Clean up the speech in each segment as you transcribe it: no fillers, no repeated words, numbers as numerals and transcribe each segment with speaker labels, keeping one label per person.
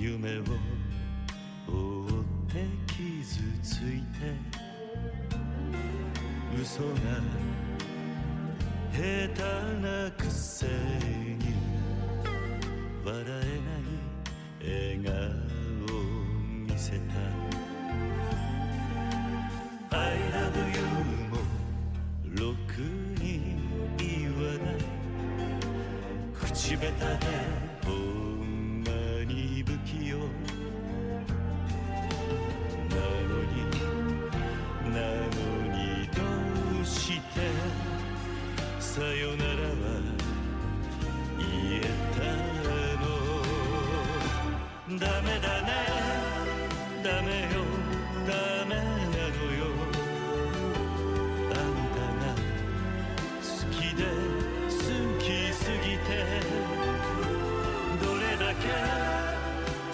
Speaker 1: 夢を追って傷ついて嘘が下手なくせに笑えない笑顔を見せた I love you もろくに言わない口下手でほんまに不器用なのにどうしてさよならは言えたのダメだねダメよダメなのよあんたが好きで好きすぎてどれだけ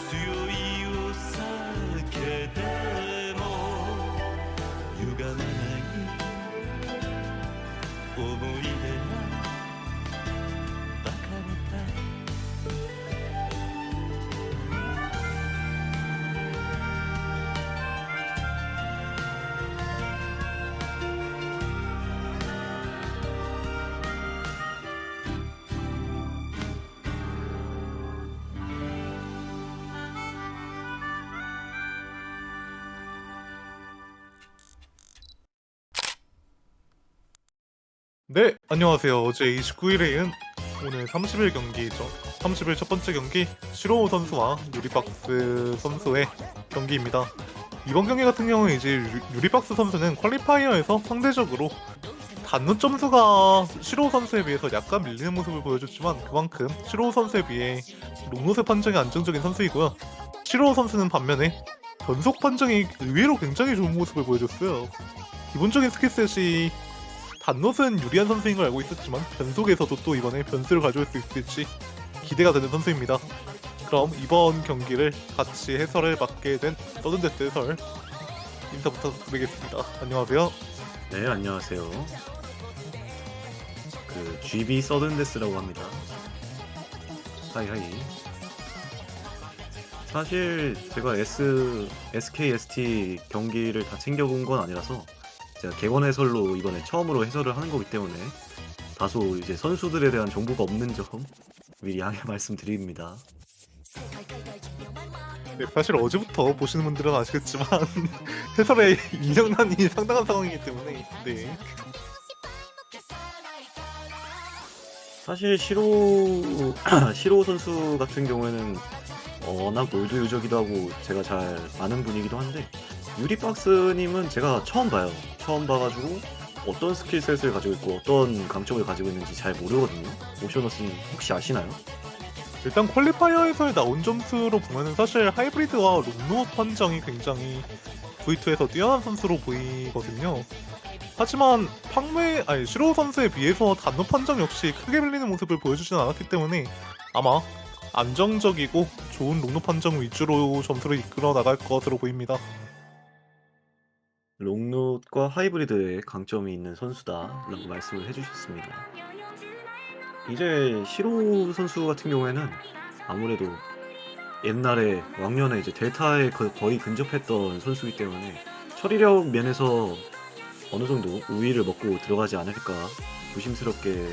Speaker 1: 強いお酒でも歪まない思い出がバカみたい
Speaker 2: 네, 안녕하세요. 어제 29일에 이은 오늘 30일 경기죠. 30일 첫 번째 경기 시로우 선수와 유리박스 선수의 경기입니다. 이번 경기 같은 경우는 이제 유리박스 선수는 퀄리파이어에서 상대적으로 단노 점수가 시로우 선수에 비해서 약간 밀리는 모습을 보여줬지만 그만큼 시로우 선수에 비해 롱노세 판정이 안정적인 선수이고요. 시로우 선수는 반면에 변속 판정이 의외로 굉장히 좋은 모습을 보여줬어요. 기본적인 스킬셋이 단노는 유리한 선수인 걸 알고 있었지만 변속에서도 또 이번에 변수를 가져올 수 있을지 기대가 되는 선수입니다. 그럼 이번 경기를 같이 해설을 맡게 된 서든데스 해설 인사 부탁드리겠습니다. 안녕하세요.
Speaker 3: 네, 안녕하세요. 그 GB 서든데스라고 합니다. 하이하이. 사실 제가 SKST 경기를 다 챙겨본 건 아니라서 제가 객원 해설로 이번에 처음으로 해설을 하는 거기 때문에 다소 이제 선수들에 대한 정보가 없는 점 미리 양해 말씀드립니다.
Speaker 2: 네, 사실 어제부터 보시는 분들은 아시겠지만 해설에 인력난이 상당한 상황이기 때문에 네.
Speaker 3: 사실 시로 선수 같은 경우에는 워낙 롤드 유저기도 하고 제가 잘 아는 분이기도 한데 유리박스님은 제가 처음 봐요. 처음 봐가지고 어떤 스킬셋을 가지고 있고 어떤 강점을 가지고 있는지 잘 모르거든요. 오셔너스님 혹시 아시나요?
Speaker 2: 일단 퀄리파이어에서 나온 점수로 보면은 사실 하이브리드와 롱노 판정이 굉장히 V2에서 뛰어난 선수로 보이거든요. 하지만 시로우 선수에 비해서 단노 판정 역시 크게 밀리는 모습을 보여주진 않았기 때문에 아마 안정적이고 좋은 롱노 판정 위주로 점수를 이끌어 나갈 것으로 보입니다.
Speaker 3: 롱룻과 하이브리드에 강점이 있는 선수다라고 말씀을 해주셨습니다. 이제 시로 선수 같은 경우에는 아무래도 옛날에 왕년에 이제 델타에 거의 근접했던 선수이기 때문에 처리력 면에서 어느 정도 우위를 먹고 들어가지 않을까 조심스럽게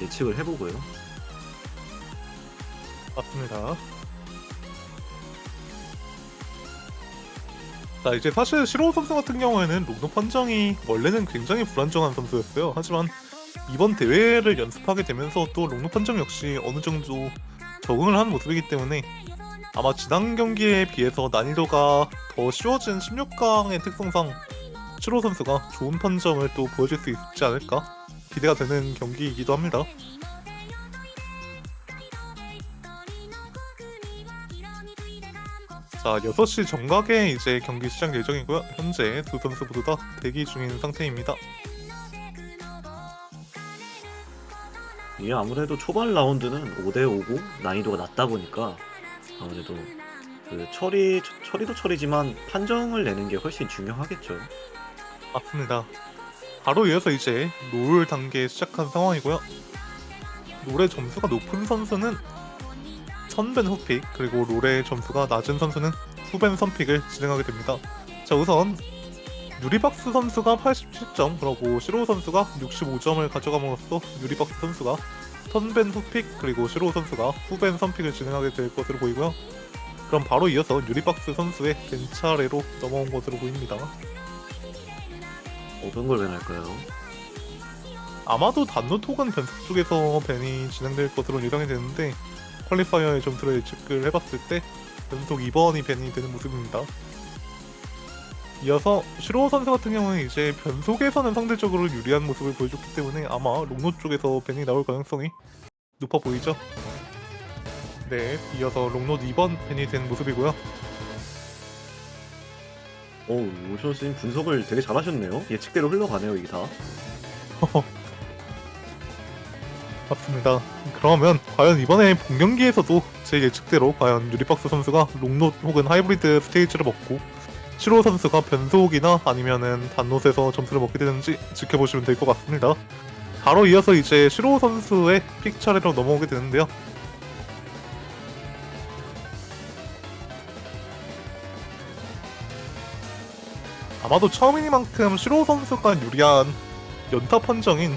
Speaker 3: 예측을 해보고요.
Speaker 2: 맞습니다. 자, 이제 사실 시로우 선수 같은 경우에는 롱노 판정이 원래는 굉장히 불안정한 선수였어요. 하지만 이번 대회를 연습하게 되면서 또 롱노 판정 역시 어느 정도 적응을 한 모습이기 때문에 아마 지난 경기에 비해서 난이도가 더 쉬워진 16강의 특성상 시로우 선수가 좋은 판정을 또 보여줄 수 있지 않을까 기대가 되는 경기이기도 합니다. 자, 6시 정각에 이제 경기 시작 예정이고요. 현재 두 선수 모두 다 대기 중인 상태입니다.
Speaker 3: 이게 아무래도 초반 라운드는 5대5고 난이도가 낮다 보니까 아무래도 그 처리도 처리지만 판정을 내는 게 훨씬 중요하겠죠.
Speaker 2: 맞습니다. 바로 이어서 이제 롤 단계 시작한 상황이고요. 롤의 점수가 높은 선수는 선벤 후픽, 그리고 롤의 점수가 낮은 선수는 후벤 선픽을 진행하게 됩니다. 자, 우선 유리박스 선수가 87점, 그리고 시로우 선수가 65점을 가져감으로써 유리박스 선수가 선벤 후픽, 그리고 시로우 선수가 후벤 선픽을 진행하게 될 것으로 보이고요. 그럼 바로 이어서 유리박스 선수의 벤 차례로 넘어온 것으로 보입니다.
Speaker 3: 어떤 걸 벤할까요?
Speaker 2: 아마도 단노 톡은 변속 쪽에서 벤이 진행될 것으로 예상이 되는데 퀄리파이어의 점수를 예측을 해봤을 때 변속 2번이 벤이 되는 모습입니다. 이어서 시로우 선수 같은 경우는 이제 변속에서는 상대적으로 유리한 모습을 보여줬기 때문에 아마 롱노 쪽에서 벤이 나올 가능성이 높아 보이죠? 네, 이어서 롱노 2번 벤이 된 모습이고요.
Speaker 3: 오셔너스님 분석을 되게 잘하셨네요. 예측대로 흘러가네요, 이게 다.
Speaker 2: 맞습니다. 그러면 과연 이번에 본 경기에서도 제 예측대로 과연 유리박스 선수가 롱노 혹은 하이브리드 스테이지를 먹고 시로 선수가 변속이나 아니면은 단노에서 점수를 먹게 되는지 지켜보시면 될 것 같습니다. 바로 이어서 이제 시로 선수의 픽 차례로 넘어오게 되는데요. 아마도 처음이니만큼 시로 선수가 유리한 연타 판정인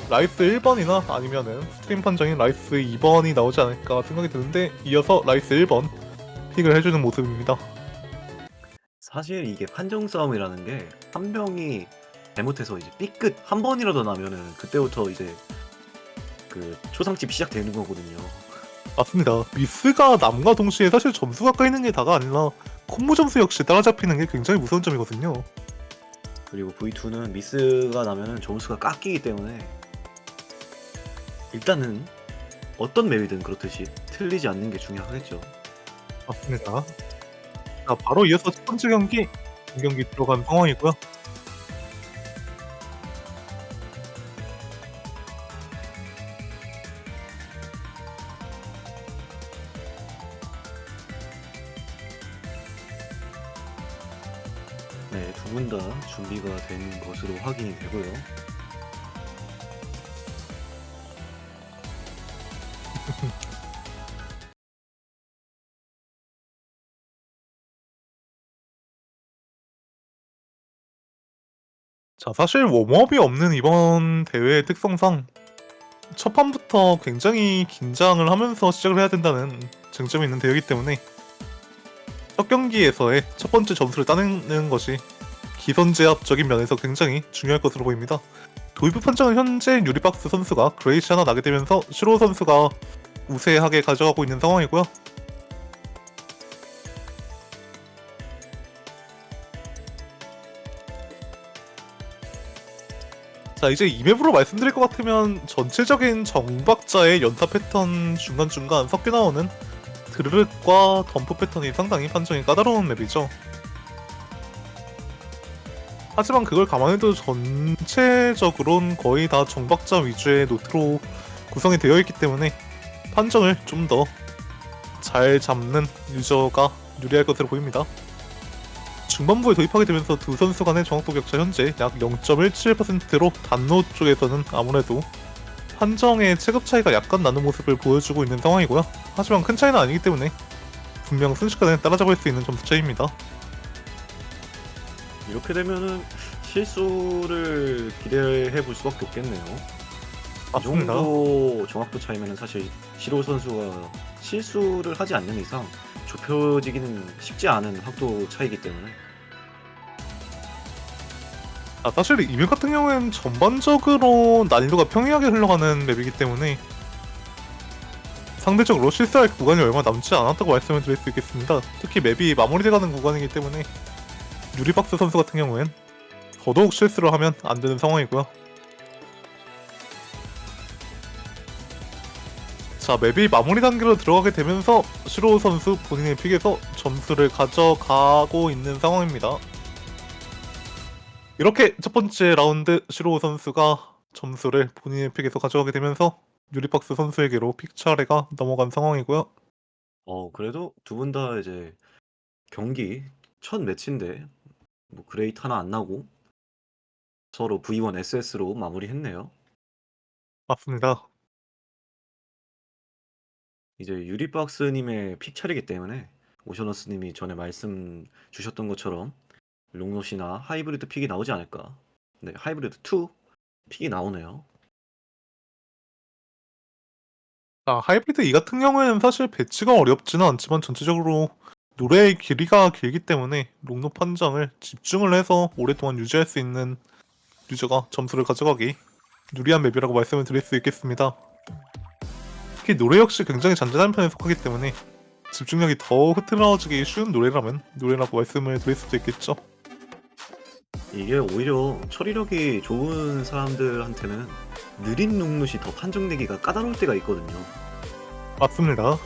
Speaker 2: 라이스 1번이나 아니면은 스트림 판정인 라이스 2번이 나오지 않을까 생각이 드는데 이어서 라이스 1번 픽을 해주는 모습입니다.
Speaker 3: 사실 이게 판정 싸움이라는 게 한 명이 잘못해서 이제 삐끗 한 번이라도 나면은 그때부터 이제 그 초상집 시작되는 거거든요.
Speaker 2: 맞습니다. 미스가 남과 동시에 사실 점수가 까이는 게 다가 아니라 콤보 점수 역시 따라잡히는 게 굉장히 무서운 점이거든요.
Speaker 3: 그리고 V2는 미스가 나면은 점수가 깎이기 때문에 일단은 어떤 맵이든 그렇듯이 틀리지 않는 게 중요하겠죠.
Speaker 2: 맞습니다. 자, 바로 이어서 첫 번째 경기, 경기 들어간 상황이고요.
Speaker 3: 네, 두 분 다 준비가 된 것으로 확인이 되고요.
Speaker 2: 자, 사실 웜업이 없는 이번 대회의 특성상 첫 판부터 굉장히 긴장을 하면서 시작을 해야 된다는 쟁점이 있는 대회이기 때문에 첫 경기에서의 첫 번째 점수를 따내는 것이 기선제압적인 면에서 굉장히 중요할 것으로 보입니다. 도입부 판정은 현재 유리박스 선수가 그레이시 하나 나게 되면서 슈로 선수가 우세하게 가져가고 있는 상황이고요. 자, 이제 이 맵으로 말씀드릴 것 같으면 전체적인 정박자의 연타 패턴 중간중간 섞여 나오는 드르륵과 덤프 패턴이 상당히 판정이 까다로운 맵이죠. 하지만 그걸 감안해도 전체적으로는 거의 다 정박자 위주의 노트로 구성이 되어 있기 때문에 판정을 좀 더 잘 잡는 유저가 유리할 것으로 보입니다. 중반부에 도입하게 되면서 두 선수 간의 정확도 격차 현재 약 0.17%로 단노 쪽에서는 아무래도 판정의 체급 차이가 약간 나는 모습을 보여주고 있는 상황이고요. 하지만 큰 차이는 아니기 때문에 분명 순식간에 따라잡을 수 있는 점수 차이입니다.
Speaker 3: 이렇게 되면은 실수를 기대해 볼 수밖에 없겠네요. 이
Speaker 2: 맞습니다.
Speaker 3: 정도 정확도 차이면은 사실 시로 선수가 실수를 하지 않는 이상 좁혀지기는 쉽지 않은 확도 차이기 때문에
Speaker 2: 사실 이 맵 같은 경우에는 전반적으로 난이도가 평이하게 흘러가는 맵이기 때문에 상대적으로 실수할 구간이 얼마 남지 않았다고 말씀을 드릴 수 있겠습니다. 특히 맵이 마무리돼가는 구간이기 때문에 유리박스 선수 같은 경우엔 더더욱 실수를 하면 안 되는 상황이고요. 자, 맵이 마무리 단계로 들어가게 되면서 시로우 선수 본인의 픽에서 점수를 가져가고 있는 상황입니다. 이렇게 첫 번째 라운드 시로우 선수가 점수를 본인의 픽에서 가져가게 되면서 유리박스 선수에게로 픽 차례가 넘어간 상황이고요.
Speaker 3: 그래도 두 분 다 이제 경기 첫 매치인데 뭐 그레이트 하나 안 나고 서로 V1 SS로 마무리했네요.
Speaker 2: 맞습니다.
Speaker 3: 이제 유리박스님의 픽 차례이기 때문에 오셔너스님이 전에 말씀 주셨던 것처럼 롱노시나 하이브리드 픽이 나오지 않을까. 네, 하이브리드 2 픽이 나오네요.
Speaker 2: 하이브리드 2 같은 경우에는 사실 배치가 어렵지는 않지만 전체적으로 노래의 길이가 길기 때문에 롱노 판정을 집중을 해서 오랫동안 유지할 수 있는 유저가 점수를 가져가기 유리한 맵이라고 말씀을 드릴 수 있겠습니다. 특히 노래 역시 굉장히 잔잔한 편에 속하기 때문에 집중력이 더 흐트러지기 쉬운 노래라면 노래라고 말씀을 드릴 수도 있겠죠.
Speaker 3: 이게 오히려 처리력이 좋은 사람들한테는 느린 롱노시 더 판정내기가 까다로울 때가 있거든요.
Speaker 2: 맞습니다.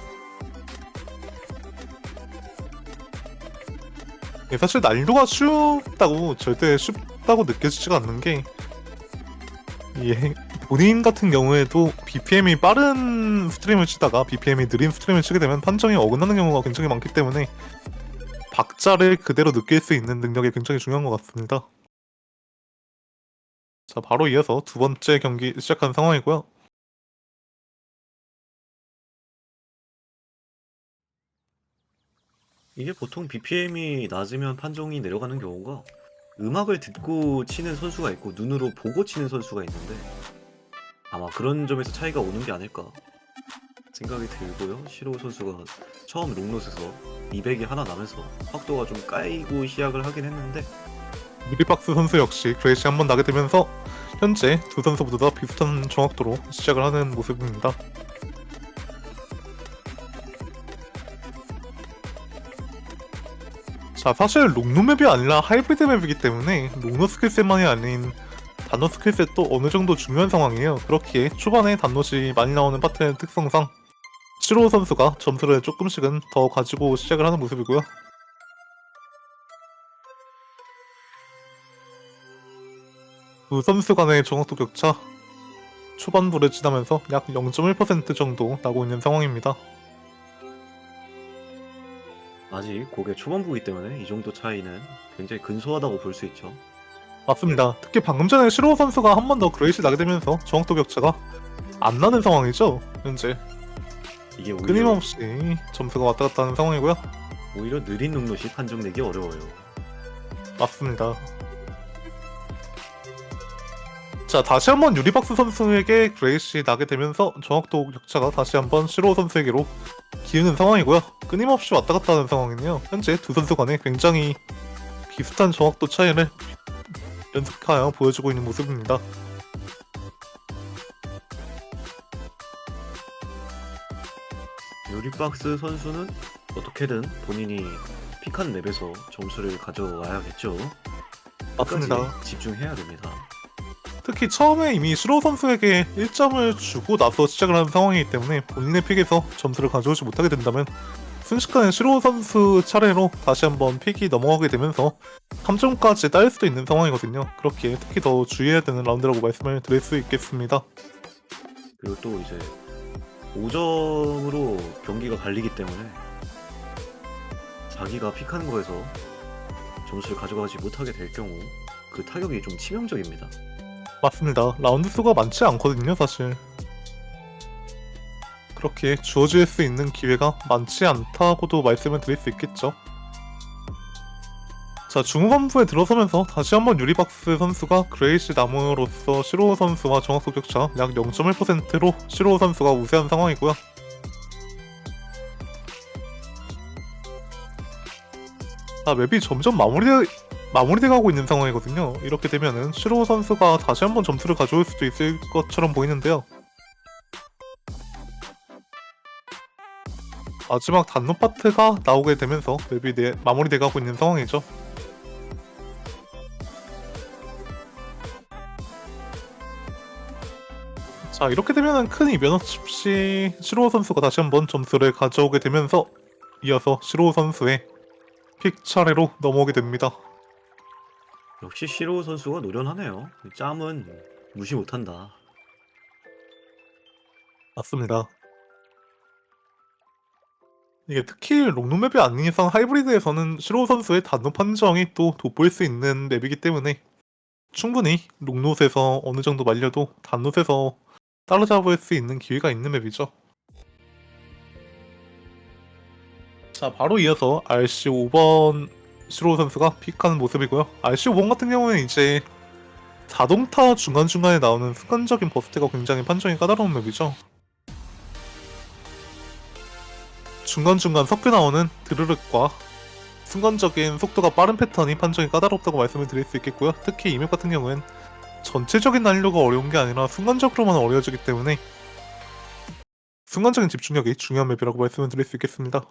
Speaker 2: 사실 난이도가 쉽다고 절대 쉽다고 느껴지지가 않는 게 본인 같은 경우에도 BPM이 빠른 스트림을 치다가 BPM이 느린 스트림을 치게 되면 판정이 어긋나는 경우가 굉장히 많기 때문에 박자를 그대로 느낄 수 있는 능력이 굉장히 중요한 것 같습니다. 자, 바로 이어서 두 번째 경기 시작한 상황이고요.
Speaker 3: 이게 보통 BPM이 낮으면 판정이 내려가는 경우가 음악을 듣고 치는 선수가 있고 눈으로 보고 치는 선수가 있는데 아마 그런 점에서 차이가 오는 게 아닐까 생각이 들고요. 시로 선수가 처음 롱노스에서 200이 하나 나면서 확도가 좀 까이고 시작을 하긴 했는데
Speaker 2: 유리박스 선수 역시 그레이시 한번 나게 되면서 현재 두 선수 모두 다 비슷한 정확도로 시작을 하는 모습입니다. 자, 사실 롱루 맵이 아니라 하이브리드 맵이기 때문에 롱루 스킬셋만이 아닌 단노 스킬셋도 어느 정도 중요한 상황이에요. 그렇기에 초반에 단노시 많이 나오는 파트의 특성상 시로우 선수가 점수를 조금씩은 더 가지고 시작을 하는 모습이고요. 두 선수 간의 정확도 격차 초반부를 지나면서 약 0.1% 정도 나고 있는 상황입니다.
Speaker 3: 아직 고개 초반부이기 때문에 이 정도 차이는 굉장히 근소하다고 볼 수 있죠.
Speaker 2: 맞습니다. 특히 방금 전에 시로우 선수가 한 번 더 그레이시 나게 되면서 정확도 격차가 안 나는 상황이죠. 현재
Speaker 3: 이게 오히려,
Speaker 2: 끊임없이 점수가 왔다 갔다 하는 상황이고요.
Speaker 3: 오히려 느린 롱롯이 판정 내기 어려워요.
Speaker 2: 맞습니다. 자, 다시 한번 유리박스 선수에게 그레이시 나게 되면서 정확도 격차가 다시 한번 시로우 선수에게로 기우는 상황이고요. 끊임없이 왔다 갔다 하는 상황이네요. 현재 두 선수 간에 굉장히 비슷한 정확도 차이를 연속하여 보여주고 있는 모습입니다.
Speaker 3: 유리박스 선수는 어떻게든 본인이 픽한 맵에서 점수를 가져와야겠죠.
Speaker 2: 맞습니다.
Speaker 3: 끝까지 집중해야 됩니다.
Speaker 2: 특히 처음에 이미 시로우 선수에게 1점을 주고 나서 시작을 하는 상황이기 때문에 본인의 픽에서 점수를 가져오지 못하게 된다면 순식간에 시로우 선수 차례로 다시 한번 픽이 넘어가게 되면서 3점까지 따일 수도 있는 상황이거든요. 그렇기에 특히 더 주의해야 되는 라운드라고 말씀을 드릴 수 있겠습니다.
Speaker 3: 그리고 또 이제 5점으로 경기가 갈리기 때문에 자기가 픽한 거에서 점수를 가져가지 못하게 될 경우 그 타격이 좀 치명적입니다.
Speaker 2: 맞습니다. 라운드 수가 많지 않거든요, 사실. 그렇게 주어질 수 있는 기회가 많지 않다고도 말씀을 드릴 수 있겠죠. 자, 중후반부에 들어서면서 다시 한번 유리박스 선수가 그레이시 남으로써 시로우 선수와 정확도 격차 약 0.1%로 시로우 선수가 우세한 상황이고요. 자, 맵이 점점 마무리돼가고 있는 상황이거든요. 이렇게 되면은 시로우 선수가 다시 한번 점수를 가져올 수도 있을 것처럼 보이는데요. 마지막 단노 파트가 나오게 되면서 맵이 마무리돼가고 있는 상황이죠. 자, 이렇게 되면은 큰 이변 없이 시로우 선수가 다시 한번 점수를 가져오게 되면서 이어서 시로우 선수의 픽 차례로 넘어오게 됩니다.
Speaker 3: 역시 시로우 선수가 노련하네요. 짬은 무시 못한다.
Speaker 2: 맞습니다. 이게 특히 롱룸맵이 아닌 이상 하이브리드에서는 시로우 선수의 단노 판정이 또 돋보일 수 있는 맵이기 때문에 충분히 롱롯에서 어느 정도 말려도 단롯에서 따라잡을 수 있는 기회가 있는 맵이죠. 자, 바로 이어서 RC 5번 시로우 선수가 픽하는 모습이고요. RC 5번 같은 경우는 이제 자동타 중간중간에 나오는 순간적인 버스트가 굉장히 판정이 까다로운 맵이죠. 중간중간 섞여 나오는 드르륵과 순간적인 속도가 빠른 패턴이 판정이 까다롭다고 말씀을 드릴 수 있겠고요. 특히 이 맵 같은 경우엔 전체적인 난이도가 어려운 게 아니라 순간적으로만 어려워지기 때문에 순간적인 집중력이 중요한 맵이라고 말씀을 드릴 수 있겠습니다.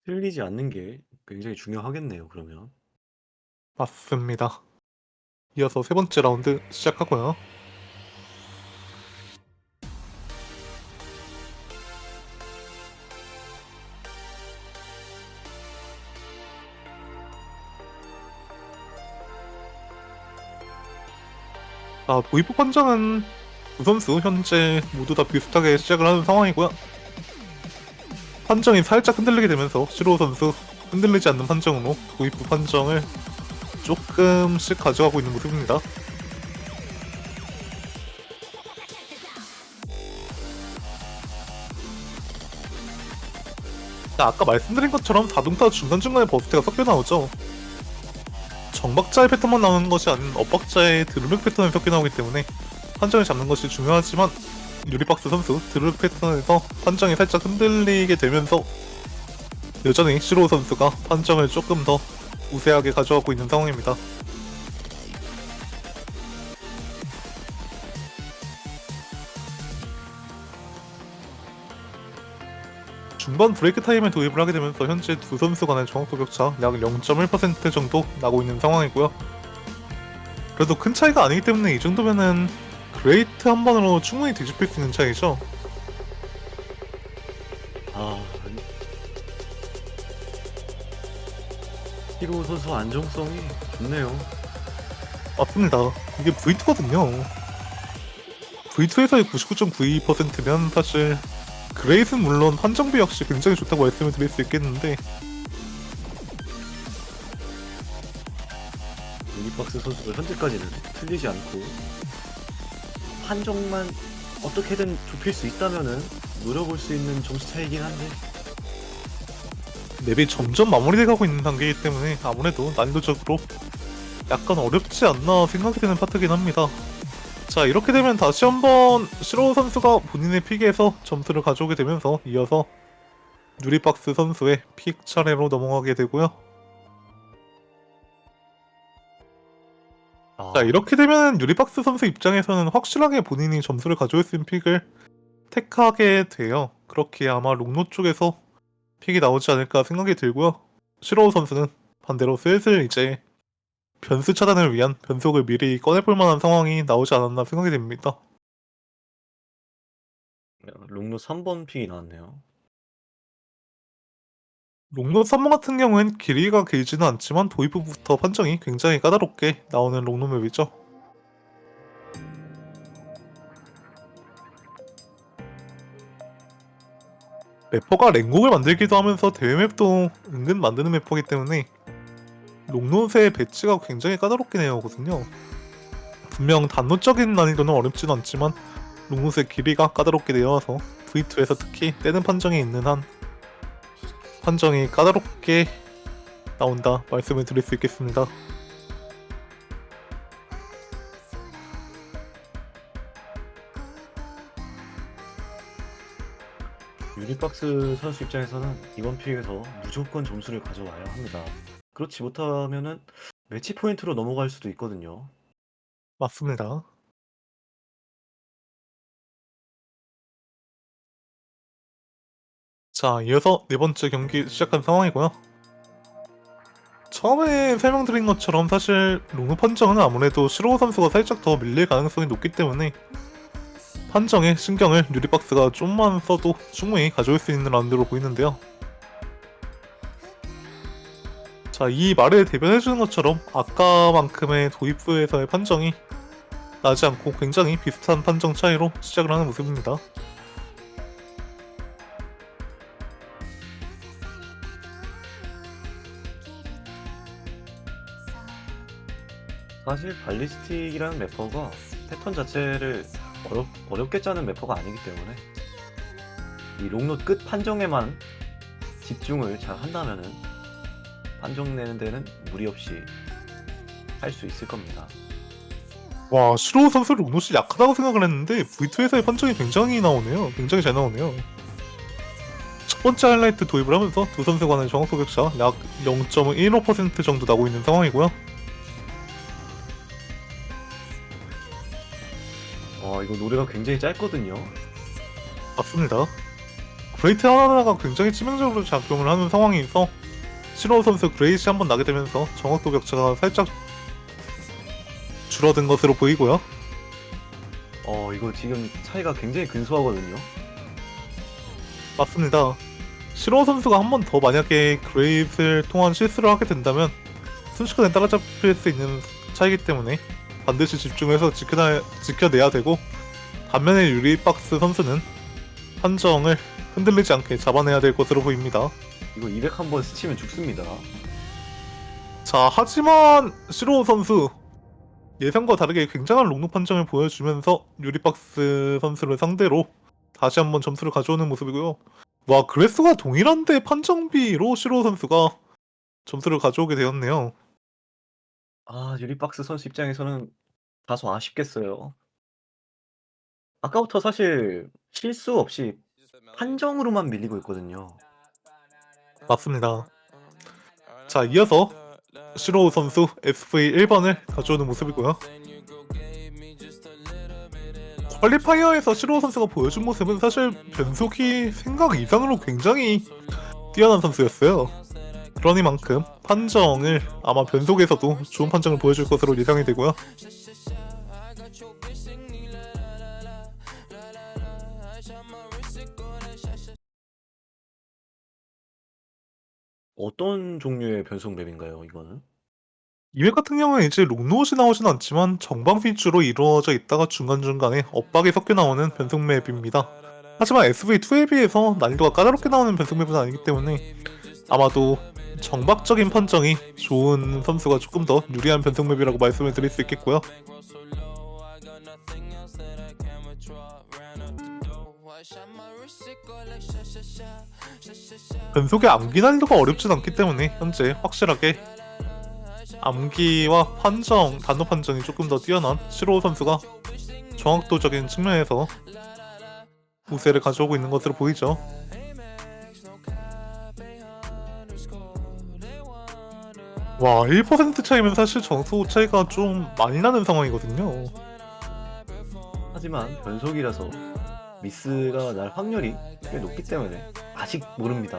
Speaker 3: 틀리지 않는 게 굉장히 중요하겠네요. 그러면
Speaker 2: 맞습니다. 이어서 세 번째 라운드 시작하고요. 도입부 판정은 두 선수 현재 모두 다 비슷하게 시작을 하는 상황이고요. 판정이 살짝 흔들리게 되면서 시로우 선수 흔들리지 않는 판정으로 도입부 판정을 조금씩 가져가고 있는 모습입니다. 자, 아까 말씀드린 것처럼 자동차 중간중간에 버스트가 섞여 나오죠. 정박자의 패턴만 나오는 것이 아닌 엇박자의 드루맥 패턴이 섞여 나오기 때문에 판정을 잡는 것이 중요하지만 유리박스 선수 드루맥 패턴에서 판정이 살짝 흔들리게 되면서 여전히 시로우 선수가 판정을 조금 더 우세하게 가져가고 있는 상황입니다. 중반 브레이크 타임에 도입을 하게 되면서 현재 두 선수 간의 정확도 격차 약 0.1% 정도 나고 있는 상황이고요. 그래도 큰 차이가 아니기 때문에 이 정도면은 그레이트 한 번으로 충분히 뒤집힐 수 있는 차이죠.
Speaker 3: 아, 히로 선수 안정성이 좋네요.
Speaker 2: 맞습니다. 이게 V2거든요. V2에서의 99.92%면 사실 그레이트는 물론 판정비 역시 굉장히 좋다고 말씀을 드릴 수 있겠는데
Speaker 3: 유니박스 선수가 현재까지는 틀리지 않고 판정만 어떻게든 좁힐 수 있다면은 노려볼 수 있는 점수 차이긴 한데
Speaker 2: 맵이 점점 마무리돼가고 있는 단계이기 때문에 아무래도 난이도적으로 약간 어렵지 않나 생각이 드는 파트긴 합니다. 자, 이렇게 되면 다시 한번 시로우 선수가 본인의 픽에서 점수를 가져오게 되면서 이어서 누리박스 선수의 픽 차례로 넘어가게 되고요. 자, 이렇게 되면 유리박스 선수 입장에서는 확실하게 본인이 점수를 가져올 수 있는 픽을 택하게 돼요. 그렇게 아마 롱노 쪽에서 픽이 나오지 않을까 생각이 들고요. 시로우 선수는 반대로 슬슬 이제 변수 차단을 위한 변속을 미리 꺼내볼 만한 상황이 나오지 않았나 생각이 됩니다.
Speaker 3: 롱로 3번 픽이 나왔네요.
Speaker 2: 롱노 3번 같은 경우엔 길이가 길지는 않지만 도입부부터 판정이 굉장히 까다롭게 나오는 롱노 맵이죠. 래퍼가 랭곡을 만들기도 하면서 대회 맵도 은근 만드는 래퍼이기 때문에 롱노의 배치가 굉장히 까다롭게 내어오거든요. 분명 단노적인 난이도는 어렵지는 않지만 롱노의 길이가 까다롭게 내어와서 V2에서 특히 떼는 판정이 있는 한 판정이 까다롭게 나온다 말씀을 드릴 수 있겠습니다.
Speaker 3: 유니박스 선수 입장에서는 이번 픽에서 무조건 점수를 가져와야 합니다. 그렇지 못하면은 매치 포인트로 넘어갈 수도 있거든요.
Speaker 2: 맞습니다. 자, 이어서 네 번째 경기 시작한 상황이고요. 처음에 설명드린 것처럼 사실 롱노 판정은 아무래도 시로우 선수가 살짝 더 밀릴 가능성이 높기 때문에 판정에 신경을 유리박스가 좀만 써도 충분히 가져올 수 있는 라운드로 보이는데요. 자, 이 말을 대변해주는 것처럼 아까만큼의 도입부에서의 판정이 나지 않고 굉장히 비슷한 판정 차이로 시작을 하는 모습입니다.
Speaker 3: 사실 발리스틱이라는 래퍼가 패턴 자체를 어렵게 짜는 래퍼가 아니기 때문에 이 롱노 끝 판정에만 집중을 잘 한다면은 판정 내는 데는 무리 없이 할 수 있을 겁니다.
Speaker 2: 와, 시로우 선수 롱노씨 약하다고 생각을 했는데 V2에서의 판정이 굉장히 나오네요. 굉장히 잘 나오네요. 첫 번째 하이라이트 도입을 하면서 두 선수 간의 정확도 격차 약 0.15% 정도 나고 있는 상황이고요.
Speaker 3: 이거 노래가 굉장히 짧거든요.
Speaker 2: 맞습니다. 그레이트 하나하나가 굉장히 치명적으로 작용을 하는 상황에서 시로우 선수 그레이시 한번 나게 되면서 정확도 격차가 살짝 줄어든 것으로 보이고요.
Speaker 3: 이거 지금 차이가 굉장히 근소하거든요.
Speaker 2: 맞습니다. 시로우 선수가 한 번 더 만약에 그레이트를 통한 실수를 하게 된다면 순식간에 따라잡힐 수 있는 차이기 때문에 반드시 집중해서 지켜내야 되고 반면에 유리박스 선수는 판정을 흔들리지 않게 잡아내야 될 것으로 보입니다.
Speaker 3: 이거 200 한번 스치면 죽습니다.
Speaker 2: 자, 하지만 시로우 선수 예상과 다르게 굉장한 롱노 판정을 보여주면서 유리박스 선수를 상대로 다시 한번 점수를 가져오는 모습이고요. 와, 그래스가 동일한데 판정비로 시로우 선수가 점수를 가져오게 되었네요.
Speaker 3: 유리박스 선수 입장에서는 다소 아쉽겠어요. 아까부터 사실 실수 없이 판정으로만 밀리고 있거든요.
Speaker 2: 맞습니다. 자, 이어서 시로우 선수 SV 1번을 가져오는 모습이고요. 퀄리파이어에서 시로우 선수가 보여준 모습은 사실 변속이 생각 이상으로 굉장히 뛰어난 선수였어요. 그러니만큼 판정을 아마 변속에서도 좋은 판정을 보여줄 것으로 예상이 되고요.
Speaker 3: 어떤 종류의 변속 맵인가요, 이거는?
Speaker 2: 이회 같은 경우는 이제 롱로봇이 나오진 않지만 정방 위주로 이루어져 있다가 중간중간에 엇박이 섞여 나오는 변속 맵입니다. 하지만 SV2에 비해서 난이도가 까다롭게 나오는 변속 맵은 아니기 때문에 아마도 정박적인 판정이 좋은 선수가 조금 더 유리한 변속 맵이라고 말씀을 드릴 수 있겠고요. 변속의 암기 난이도가 어렵진 않기 때문에 현재 확실하게 암기와 판정, 단어 판정이 조금 더 뛰어난 시로우 선수가 정확도적인 측면에서 우세를 가져오고 있는 것으로 보이죠. 와, 1% 차이면 사실 점수 차이가 좀 많이 나는 상황이거든요.
Speaker 3: 하지만 변속이라서 미스가 날 확률이 꽤 높기 때문에 아직 모릅니다.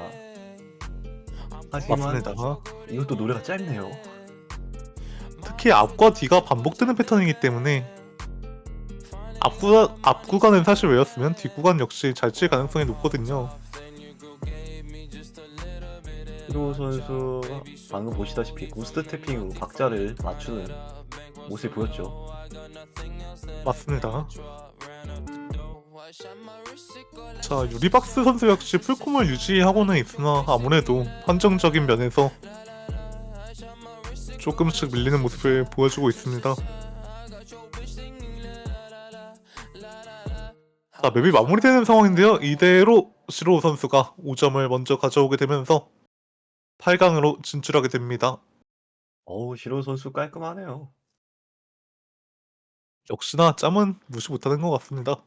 Speaker 3: 하지만
Speaker 2: 맞습니다.
Speaker 3: 이것도 노래가 짧네요.
Speaker 2: 특히 앞과 뒤가 반복되는 패턴이기 때문에 앞 구간은 사실 외웠으면 뒷 구간 역시 잘 칠 가능성이 높거든요.
Speaker 3: 시로우 선수가 방금 보시다시피 고스트 태핑으로 박자를 맞추는 모습이 보였죠.
Speaker 2: 맞습니다. 자, 유리박스 선수 역시 풀콤을 유지하고는 있으나 아무래도 판정적인 면에서 조금씩 밀리는 모습을 보여주고 있습니다. 자, 맵이 마무리되는 상황인데요. 이대로 시로우 선수가 5점을 먼저 가져오게 되면서 8강으로 진출하게 됩니다.
Speaker 3: 어우, 시로우 선수 깔끔하네요.
Speaker 2: 역시나 짬은 무시 못하는 것 같습니다.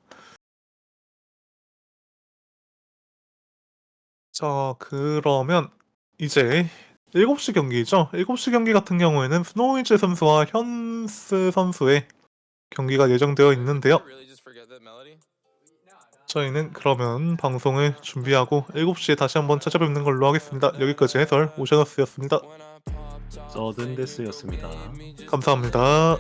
Speaker 2: 자, 그러면 이제 7시 경기죠. 7시 경기 같은 경우에는 스노우이즈 선수와 현스 선수의 경기가 예정되어 있는데요. 저희는 그러면 방송을 준비하고 7시에 다시 한번 찾아뵙는 걸로 하겠습니다. 여기까지 해설 오셔너스였습니다.
Speaker 3: 서든데스였습니다.
Speaker 2: 감사합니다.